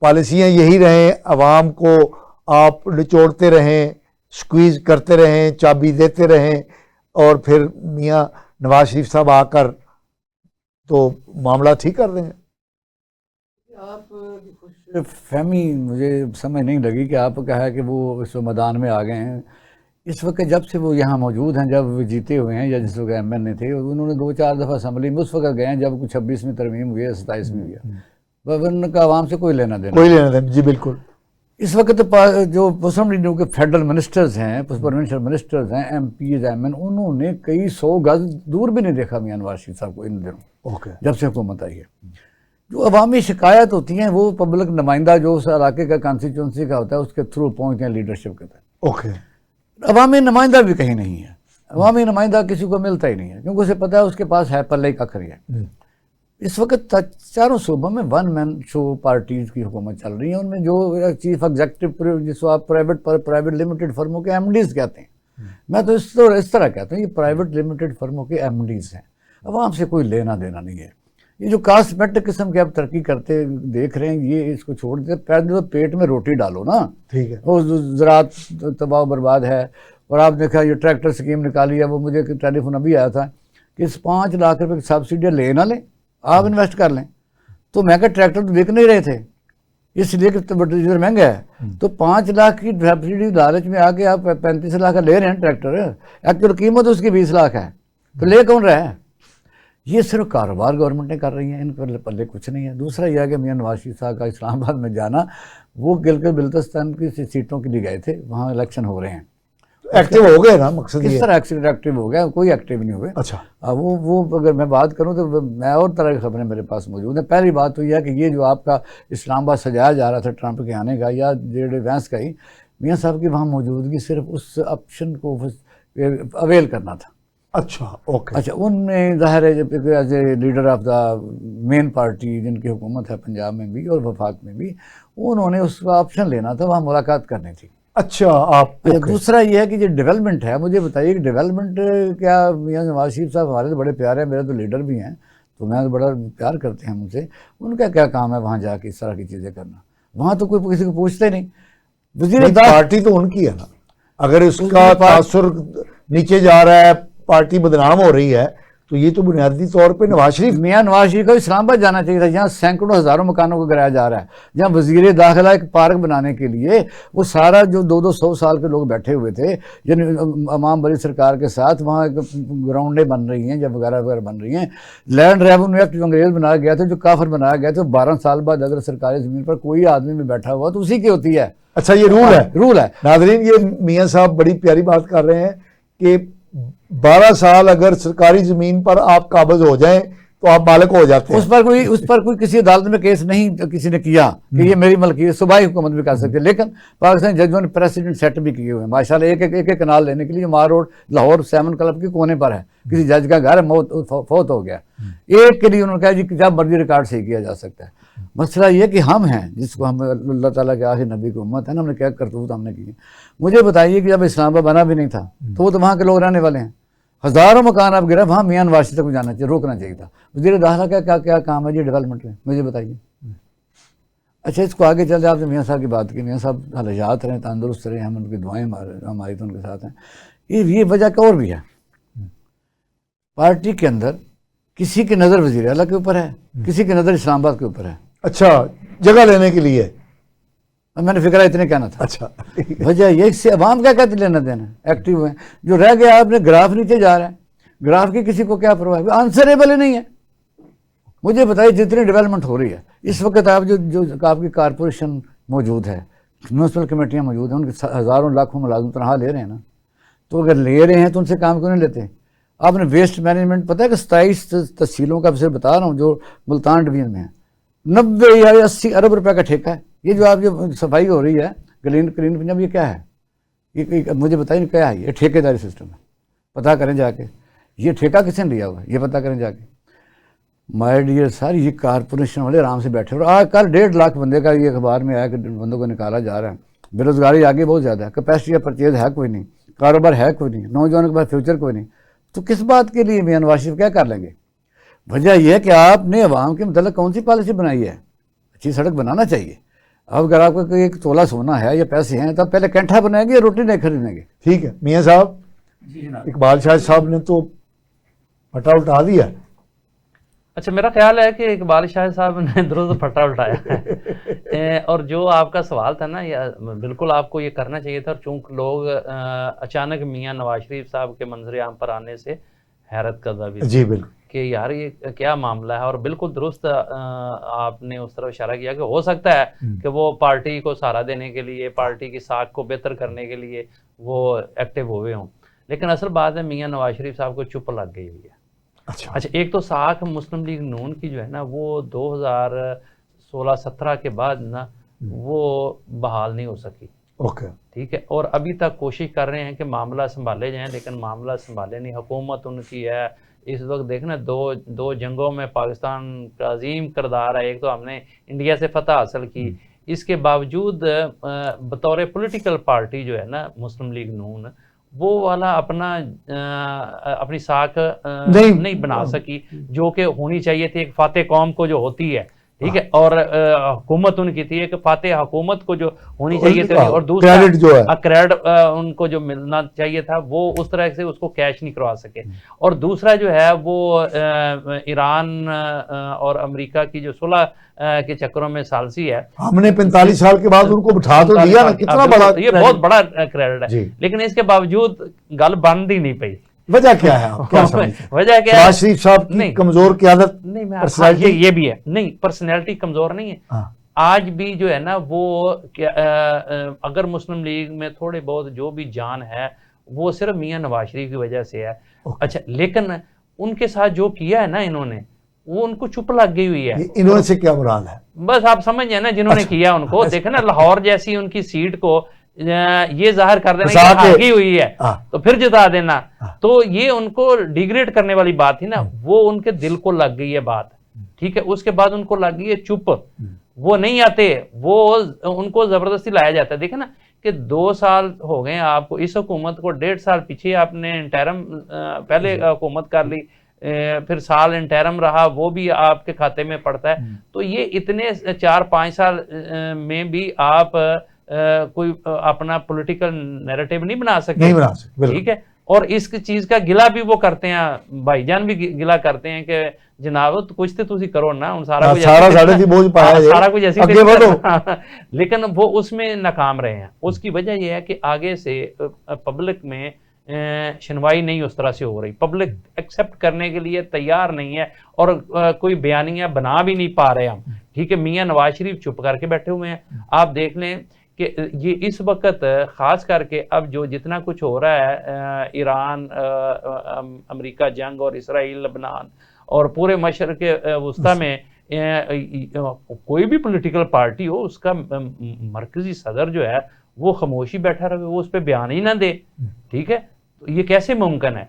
پالیسیاں یہی رہیں، عوام کو آپ نچوڑتے رہیں، سکویز کرتے رہیں، چابی دیتے رہیں، اور پھر میاں نواز شریف صاحب آ کر تو معاملہ ٹھیک کر دیں گے؟ آپ خوش فہمی مجھے سمجھ نہیں لگی کہ آپ کہا ہے کہ وہ اس میدان میں آ گئے ہیں. اس وقت جب سے وہ یہاں موجود ہیں، جب وہ جیتے ہوئے ہیں یا جس وقت ایم این اے تھے، انہوں نے 2-4 دفعہ اسمبلی میں اس وقت گئے ہیں جب کچھ 26 میں ترمیم ہوئی ہے، 27 میں ہوئی ہے. ان کا عوام سے کوئی لینا دینا، کوئی لینا دینا. جی بالکل. اس وقت جو مسلم لیڈروں کے فیڈرل منسٹرز ہیں، پروونشل منسٹرز ہیں، ایم پیز، ایم این، انہوں نے کئی 100 گز دور بھی نہیں دیکھا میاں نواز شریف صاحب کو ان دنوں. اوکے. جب سے حکومت آئی ہے، جو عوامی شکایت ہوتی ہیں وہ پبلک نمائندہ جو اس علاقے کا کانسٹیچوئنسی کا ہوتا ہے اس کے تھرو پہنچتے ہیں لیڈرشپ کے تحت. اوکے. عوامی نمائندہ بھی کہیں نہیں ہے، عوامی نمائندہ کسی کو ملتا ہی نہیں ہے، کیونکہ اسے پتا ہے اس کے پاس ہے پلے کا کھری ہے. اس وقت چاروں صوبوں میں 1 مین شو پارٹیز کی حکومت چل رہی ہے. ان میں جو چیف ایگزیکٹو جس کو آپ پرائیویٹ لمیٹڈ فرموں کے ایم ڈیز کہتے ہیں، میں تو اس طرح کہتا ہوں یہ پرائیویٹ لمیٹڈ فرموں کے ایم ڈیز ہیں. عوام سے کوئی لینا دینا نہیں ہے. یہ جو کاسمیٹک قسم کے آپ ترقی کرتے دیکھ رہے ہیں، یہ اس کو چھوڑ دیں. پہلے تو پیٹ میں روٹی ڈالو نا. ٹھیک ہے. وہ زراعت تباہ و برباد ہے. اور آپ دیکھا یہ ٹریکٹر سکیم نکالی ہے، وہ مجھے ٹیلی فون ابھی آیا تھا کہ اس 5 لاکھ روپے کی سبسڈیاں لے نہ لیں، آپ انویسٹ کر لیں. تو میں کہا ٹریکٹر تو بک نہیں رہے تھے اس لیے کہ ڈیزل مہنگا ہے، تو 5 لاکھ کی سبسڈی لالچ میں آ کے آپ 35 لاکھ کا لے رہے ہیں ٹریکٹر. ایکچوئل قیمت اس کی 20 لاکھ ہے، تو لے کون رہا ہے؟ یہ صرف کاروبار گورنمنٹیں کر رہی ہیں، ان پر پلے کچھ نہیں ہے. دوسرا یہ ہے کہ میاں نواز شریف صاحب کا اسلام آباد میں جانا، وہ گلگت بلتستان کی سیٹوں کے لیے گئے تھے، وہاں الیکشن ہو رہے ہیں. ایکٹیو ہو گئے نا، مقصد کس طرح ایکٹیو ہو گیا؟ کوئی ایکٹیو نہیں ہوئے. اچھا. وہ اگر میں بات کروں تو میں اور طرح کی خبریں میرے پاس موجود ہیں. پہلی بات تو یہ ہے کہ یہ جو آپ کا اسلام آباد سجایا جا رہا تھا ٹرمپ کے آنے کا یا جے ڈی وینس کا ہی، میاں صاحب کی وہاں موجودگی صرف اس آپشن کو اویل کرنا تھا. اچھا. اوکے. اچھا، ان میں ظاہر ہے as a leader of the main party جن کی حکومت ہے پنجاب میں بھی اور وفاق میں بھی، انہوں نے اس کا آپشن لینا تھا، وہاں ملاقات کرنی تھی. اچھا. آپ دوسرا یہ ہے کہ یہ ڈیولپمنٹ ہے، مجھے بتائیے کہ ڈیولپمنٹ کیا؟ میاں نواز شریف صاحب ہمارے تو بڑے پیارے ہیں، میرے تو لیڈر بھی ہیں، تو میں بڑا پیار کرتے ہیں مجھ سے. ان کا کیا کام ہے وہاں جا کے اس طرح کی چیزیں کرنا؟ وہاں تو کوئی کسی کو پوچھتے نہیں. وزیر پارٹی تو ان کی ہے نا، اگر اس کا تاثر نیچے جا رہا ہے، پارٹی بدنام ہو رہی ہے، تو یہ تو بنیادی طور پہ نواز شریف. میاں نواز شریف کو اسلام آباد جانا چاہیے تھا، جہاں سینکڑوں ہزاروں مکانوں کو گرایا جا رہا ہے، جہاں وزیر داخلہ ایک پارک بنانے کے لیے وہ سارا جو 200 سال کے لوگ بیٹھے ہوئے تھے یعنی امام بری سرکار کے ساتھ، وہاں ایک گراؤنڈیں بن رہی ہیں جب وغیرہ وغیرہ بن رہی ہیں. لینڈ ریونیو ایکٹ جو انگریز بنایا گیا تھا، جو کافر بنایا گیا تھا، 12 سال بعد اگر سرکاری زمین پر کوئی آدمی بھی بیٹھا ہوا تو اسی کی ہوتی ہے. اچھا، یہ رول ہے. ہے. ناظرین، یہ میاں صاحب بڑی پیاری بات کر رہے ہیں کہ 12 سال اگر سرکاری زمین پر آپ قابض ہو جائیں تو آپ مالک ہو جاتے ہیں. اس پر کوئی کسی عدالت میں کیس نہیں کسی نے کیا کہ یہ میری ملکیت. صوبائی حکومت بھی کر سکتی ہے، لیکن پاکستانی ججوں نے پریسیڈنٹ سیٹ بھی کیے ہوئے ہیں ماشاءاللہ. ایک کنال لینے کے لیے مار روڈ لاہور 7 کلب کے کونے پر ہے، کسی جج کا گھر فوت ہو گیا، ایک کے لیے انہوں نے کہا جی جب مرضی ریکارڈ صحیح کیا جا سکتا ہے. مسئلہ یہ کہ ہم ہیں جس کو ہم اللہ تعالیٰ کے آخری نبی کی امت ہے نا، ہم نے کیا کرتوت ہم نے کی. مجھے بتائیے کہ جب اسلام آباد بنا بھی نہیں تھا تو وہ تو وہاں کے لوگ رہنے والے ہیں، ہزاروں مکان آپ گرا، وہاں میاں نواز شریف تک جانا چاہیے، روکنا چاہیے تھا. وزیر داخلہ کا کیا کام ہے جی ڈیولپمنٹ میں؟ مجھے بتائیے. اچھا، اس کو آگے چلتے آپ سے میاں صاحب کی بات کی. میاں صاحب حالات رہیں، تندرست رہیں، ہم ان کی دعائیں ہماری تو ان کے ساتھ ہیں. یہ وجہ کا اور بھی ہے. پارٹی کے اندر کسی کی نظر وزیر اعلیٰ کے اوپر ہے، کسی کی نظر اسلام آباد کے اوپر ہے. اچھا، جگہ لینے کے لیے. میں نے فکر اتنے کہنا تھا. اچھا، وجہ یہ سے عوام کیا کہتے لینا دینا، ایکٹیو ہیں. جو رہ گیا آپ نے گراف نیچے جا رہا ہے، گراف کی کسی کو کیا پرواہ ہے؟ آنسریبل ہی نہیں ہے. مجھے بتائیے جتنی ڈیولپمنٹ ہو رہی ہے اس وقت، آپ جو آپ کی کارپوریشن موجود ہے، میونسپل کمیٹیاں موجود ہیں، ان کے ہزاروں لاکھوں ملازم تنخواہ لے رہے ہیں نا، تو اگر لے رہے ہیں تو ان سے کام کیوں نہیں لیتے؟ آپ نے ویسٹ مینجمنٹ پتہ ہے کہ 27 تحصیلوں کا صرف بتا رہا ہوں جو ملتان ڈویژن میں ہے، 90 یا 80 ارب روپے کا ٹھیکہ ہے. یہ جو آپ جو صفائی ہو رہی ہے کلین پنجاب، یہ کیا ہے؟ یہ مجھے بتائیے کیا ہے؟ یہ ٹھیکے داری سسٹم ہے. پتہ کریں جا کے یہ ٹھیکہ کس نے لیا ہوا ہے، یہ پتہ کریں جا کے. مائی ڈیئر سر، یہ کارپوریشن والے آرام سے بیٹھے، اور آج کل 1.5 لاکھ بندے کا یہ اخبار میں آیا کہ بندوں کو نکالا جا رہا ہے. بے روزگاری آگے بہت زیادہ ہے، کیپیسٹی آف پرچیز ہے کوئی نہیں، کاروبار ہے کوئی نہیں، نوجوانوں کے پاس فیوچر کوئی نہیں. تو کس بات کے لیے میاں نواز شریف کیا کر لیں گے؟ وجہ یہ ہے کہ آپ نے عوام کے متعلق کون سی پالیسی بنائی ہے؟ اچھی سڑک بنانا چاہیے، اب اگر آپ کو ایک تولہ سونا ہے یا پیسے ہیں تو آپ پہلے کینٹھا بنائیں گے یا روٹی نہیں خریدیں گے؟ ٹھیک ہے میاں صاحب، اقبال شاہ صاحب نے تو پھٹا الٹا دیا. اچھا، میرا خیال ہے کہ اقبال شاہ صاحب نے درست پھٹا الٹایا ہے. اور جو آپ کا سوال تھا نا، بالکل آپ کو یہ کرنا چاہیے تھا، اور چونکہ لوگ اچانک میاں نواز شریف صاحب کے منظر عام پر آنے سے حیرت کردہ بھی جی بالکل کہ یار یہ کیا معاملہ ہے. اور بالکل درست آپ نے اس طرف اشارہ کیا کہ ہو سکتا ہے کہ وہ پارٹی کو سہارا دینے کے لیے، پارٹی کی ساکھ کو بہتر کرنے کے لیے وہ ایکٹیو ہوئے ہوں، لیکن اصل بات ہے میاں نواز شریف صاحب کو چپ لگ گئی ہوئی ہے. اچھا، ایک تو ساکھ مسلم لیگ نون کی جو ہے نا، وہ 2016-17 کے بعد نا وہ بحال نہیں ہو سکی. اوکے ٹھیک ہے، اور ابھی تک کوشش کر رہے ہیں کہ معاملہ سنبھالے جائیں، لیکن معاملہ سنبھالے نہیں. حکومت ان کی ہے اس وقت، دیکھنا دو جنگوں میں پاکستان کا عظیم کردار ہے. ایک تو ہم نے انڈیا سے فتح حاصل کی، اس کے باوجود بطور پولیٹیکل پارٹی جو ہے نا مسلم لیگ نون، وہ والا اپنی ساکھ نہیں بنا سکی جو کہ ہونی چاہیے تھی ایک فاتح قوم کو جو ہوتی ہے. ٹھیک ہے، اور حکومت ان کی تھی ایک فاتح حکومت کو جو ہونی چاہیے تھی، اور دوسرا کریڈٹ ان کو جو ملنا چاہیے تھا وہ اس طرح سے اس کو کیش نہیں کروا سکے. اور دوسرا جو ہے وہ ایران اور امریکہ کی جو صلح کے چکروں میں ثالثی ہے. ہم نے 45 سال کے بعد ان کو بٹھا تو دیا نا، کتنا بڑا، یہ بہت بڑا کریڈٹ ہے، لیکن اس کے باوجود گل بند ہی نہیں پئی. وجہ کیا ہے آپ کیا سمجھتے ہیں؟ وجہ کیا ہے؟ نواز شریف صاحب کی کمزور قیادت؟ نہیں، یہ بھی ہے، نہیں پرسنالٹی کمزور نہیں ہے. آج بھی جو ہے نا وہ اگر مسلم لیگ میں تھوڑے بہت جو بھی جان ہے وہ صرف میاں نواز شریف کی وجہ سے ہے. اچھا، لیکن ان کے ساتھ جو کیا ہے نا انہوں نے، وہ ان کو چپ لگ گئی ہوئی ہے. انہوں سے کیا مراد ہے؟ بس آپ سمجھ جائیں نا، جنہوں نے کیا ان کو دیکھیں نا، لاہور جیسی ان کی سیٹ کو یہ ظاہر کر دینا کہ ہاکی ہوئی ہے تو پھر جتا دینا، تو یہ ان کو ڈیگریڈ کرنے والی بات تھی نا، وہ ان کے دل کو لگ گئی ہے بات. ٹھیک ہے، اس کے بعد ان کو لگ گئی ہے چپ، وہ نہیں آتے، وہ ان کو زبردستی لایا جاتا ہے. دیکھیں نا کہ 2 سال ہو گئے آپ کو اس حکومت کو، 1.5 سال پیچھے آپ نے انٹرم پہلے حکومت کر لی، پھر سال انٹرم رہا، وہ بھی آپ کے کھاتے میں پڑتا ہے. تو یہ اتنے 4-5 سال میں بھی آپ کوئی اپنا پولیٹیکل نیریٹو نہیں بنا سکے. ٹھیک ہے، اور اس چیز کا گلہ بھی وہ کرتے ہیں، بھائی جان بھی گلہ کرتے ہیں کہ جناب کچھ تو تسی کرو نا، سارا کچھ ایسی، لیکن وہ اس میں ناکام رہے ہیں. اس کی وجہ یہ ہے کہ آگے سے پبلک میں شنوائی نہیں اس طرح سے ہو رہی، پبلک ایکسیپٹ کرنے کے لیے تیار نہیں ہے، اور کوئی بیانیہ بنا بھی نہیں پا رہے ہم. ٹھیک ہے، میاں نواز شریف چپ کر کے بیٹھے ہوئے ہیں. آپ دیکھ لیں کہ یہ اس وقت خاص کر کے اب جو جتنا کچھ ہو رہا ہے، ایران امریکہ جنگ اور اسرائیل لبنان اور پورے مشرق وسطی میں، کوئی بھی پولیٹیکل پارٹی ہو اس کا مرکزی صدر جو ہے وہ خاموشی بیٹھا رہے، وہ اس پہ بیان ہی نہ دے. ٹھیک ہے، یہ کیسے ممکن ہے؟